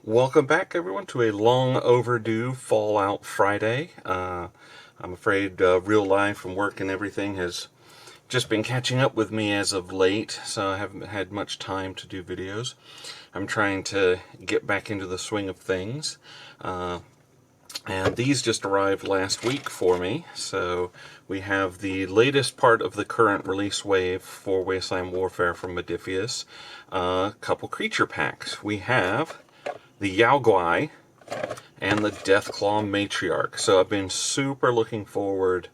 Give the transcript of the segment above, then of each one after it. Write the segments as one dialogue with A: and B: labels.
A: Welcome back, everyone, to a long overdue Fallout Friday. I'm afraid real life from work and everything has just been catching up with me as of late, so I haven't had much time to do videos. I'm trying to get back into the swing of things. And these just arrived last week for me, so we have the latest part of the current release wave for Wasteland Warfare from Modiphius. A couple creature packs. We have the Guai and the Deathclaw Matriarch. So I've been super looking forward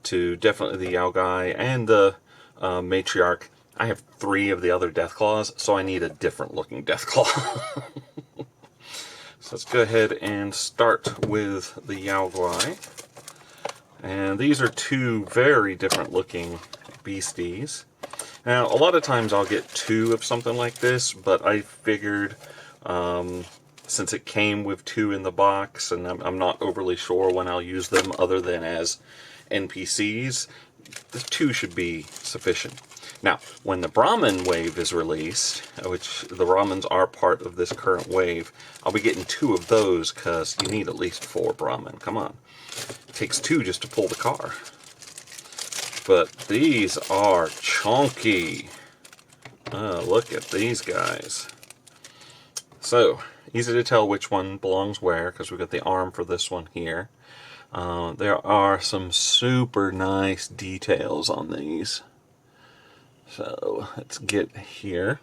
A: to definitely the Guai and the Matriarch. I have 3 of the other Deathclaws, so I need a different looking Deathclaw. So let's go ahead and start with the Guai. And these are 2 very different looking beasties. Now, a lot of times I'll get 2 of something like this, but I figured since it came with 2 in the box, and I'm not overly sure when I'll use them other than as NPCs, the 2 should be sufficient. Now, when the Brahmin wave is released, which the Brahmins are part of this current wave, I'll be getting 2 of those because you need at least 4 Brahmin. Come on. It takes 2 just to pull the car. But these are chunky. Oh, look at these guys. So, easy to tell which one belongs where, because we've got the arm for this one here. There are some super nice details on these. So, let's get here.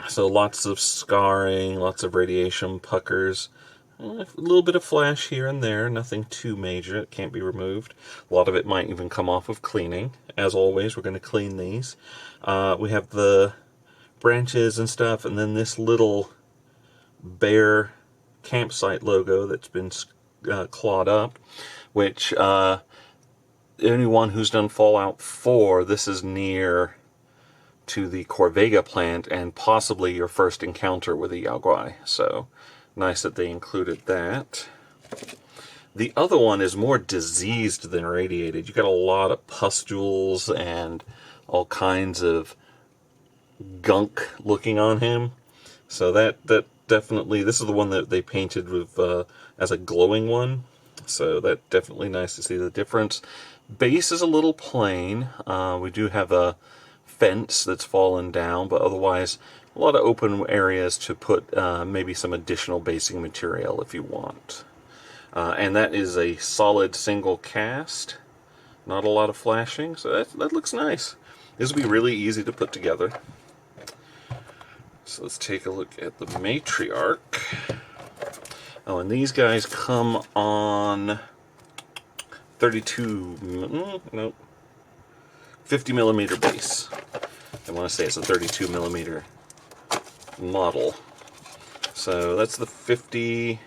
A: So, lots of scarring, lots of radiation puckers. A little bit of flash here and there, nothing too major, it can't be removed. A lot of it might even come off of cleaning. As always, we're going to clean these. We have the branches and stuff, and then this little bear campsite logo that's been clawed up, which anyone who's done Fallout 4, this is near to the Corvega plant and possibly your first encounter with the Guai. So nice that they included that. The other one is more diseased than radiated. You got a lot of pustules and all kinds of gunk looking on him. So that definitely, this is the one that they painted with as a glowing one. So that definitely nice to see the difference. Base is a little plain. We do have a fence that's fallen down, but otherwise a lot of open areas to put maybe some additional basing material if you want. And that is a solid single cast. Not a lot of flashing, so that looks nice. This will be really easy to put together. So let's take a look at the Matriarch. Oh, and these guys come on 50 millimeter base. I want to say it's a 32 millimeter model. So that's the 50,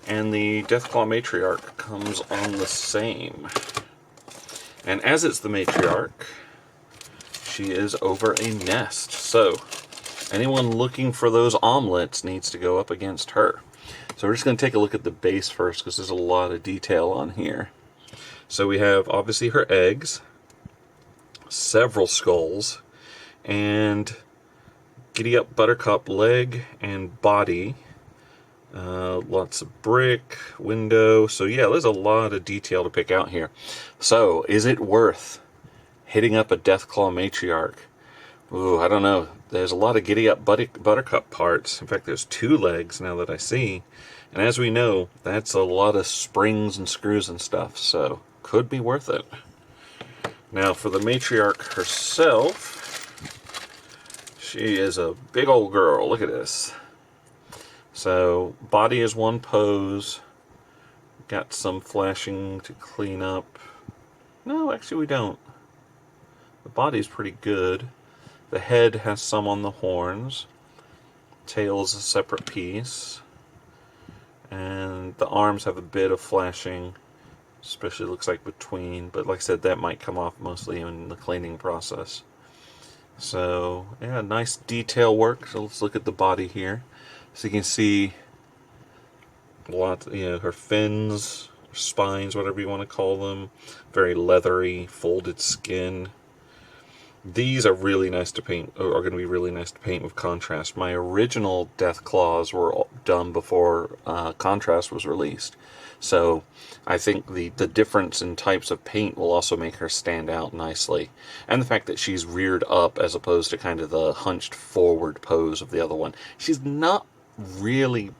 A: and the Deathclaw Matriarch comes on the same. And as it's the Matriarch, she is over a nest. So anyone looking for those omelets needs to go up against her. So we're just going to take a look at the base first because there's a lot of detail on here. So we have obviously her eggs, several skulls, and giddy up buttercup leg and body. Lots of brick, window. So yeah, there's a lot of detail to pick out here. So is it worth hitting up a Deathclaw Matriarch? Ooh, I don't know. There's a lot of giddy up buttercup parts. In fact, there's 2 legs now that I see. And as we know, that's a lot of springs and screws and stuff. So could be worth it. Now for the Matriarch herself, she is a big old girl. Look at this. So body is one pose. Got some flashing to clean up. No, actually we don't. The body's pretty good. The head has some on the horns. Tail's a separate piece. And the arms have a bit of flashing, especially looks like between, but like I said, that might come off mostly in the cleaning process. So yeah, nice detail work. So let's look at the body here. So you can see a lot, her fins, spines, whatever you want to call them. Very leathery, folded skin. These are really nice to paint, are going to be really nice to paint with contrast. My original Deathclaws were done before contrast was released. So I think the difference in types of paint will also make her stand out nicely. And the fact that she's reared up as opposed to kind of the hunched forward pose of the other one. She's not really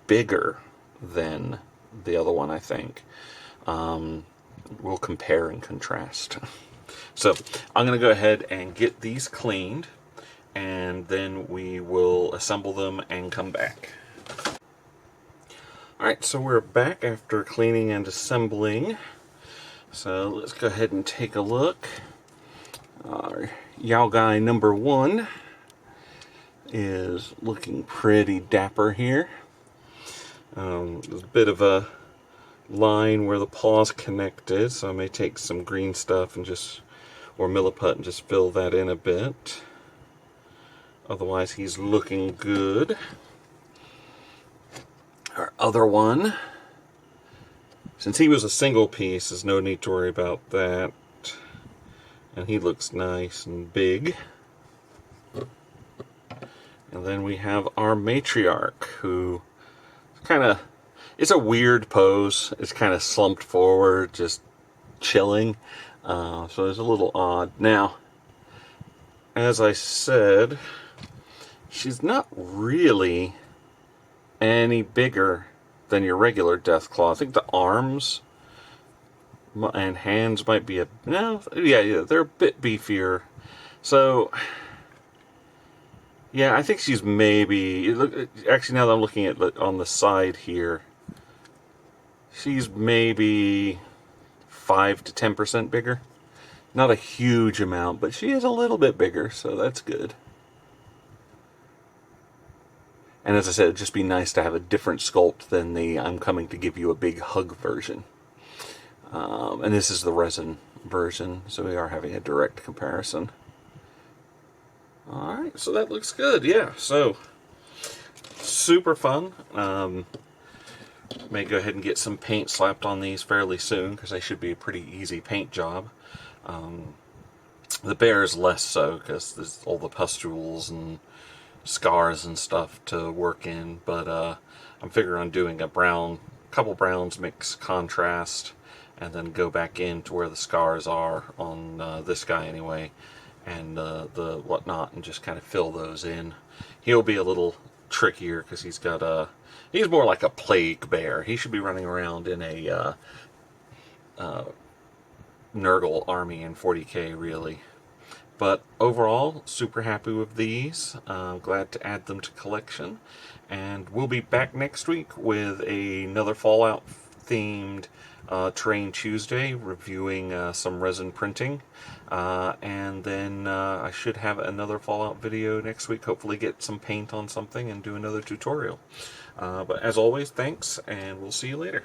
A: bigger than the other one, I think. We'll compare and contrast. So I'm going to go ahead and get these cleaned, and then we will assemble them and come back. Alright, so we're back after cleaning and assembling. So let's go ahead and take a look. Our Guai number 1 is looking pretty dapper here. There's a bit of a line where the paws connected, so I may take some green stuff and or milliput and just fill that in a bit. Otherwise he's looking good. Our other one, since he was a single piece, there's no need to worry about that. And he looks nice and big. And then we have our matriarch, who it's a weird pose. It's kind of slumped forward, just chilling. So it's a little odd. Now, as I said, she's not really any bigger than your regular Deathclaw. I think the arms and hands might be yeah, they're a bit beefier. So, yeah, I think she's maybe, actually now that I'm looking at on the side here, she's maybe 5 to 10% bigger. Not a huge amount, but she is a little bit bigger, so that's good. And as I said, it'd just be nice to have a different sculpt than the I'm coming to give you a big hug version. And this is the resin version, so we are having a direct comparison. Alright, so that looks good, yeah. So, super fun. May go ahead and get some paint slapped on these fairly soon, because they should be a pretty easy paint job. The bear is less so, because there's all the pustules and scars and stuff to work in, but I'm figuring on doing a couple browns mix contrast, and then go back into where the scars are on this guy anyway, and the whatnot, and just kind of fill those in. He'll be a little trickier because he's more like a plague bear. He should be running around in a Nurgle army in 40k, really. But overall, super happy with these. Glad to add them to collection. And we'll be back next week with another Fallout themed Terrain Tuesday, reviewing some resin printing. And then I should have another Fallout video next week, hopefully get some paint on something and do another tutorial. But as always, thanks, and we'll see you later.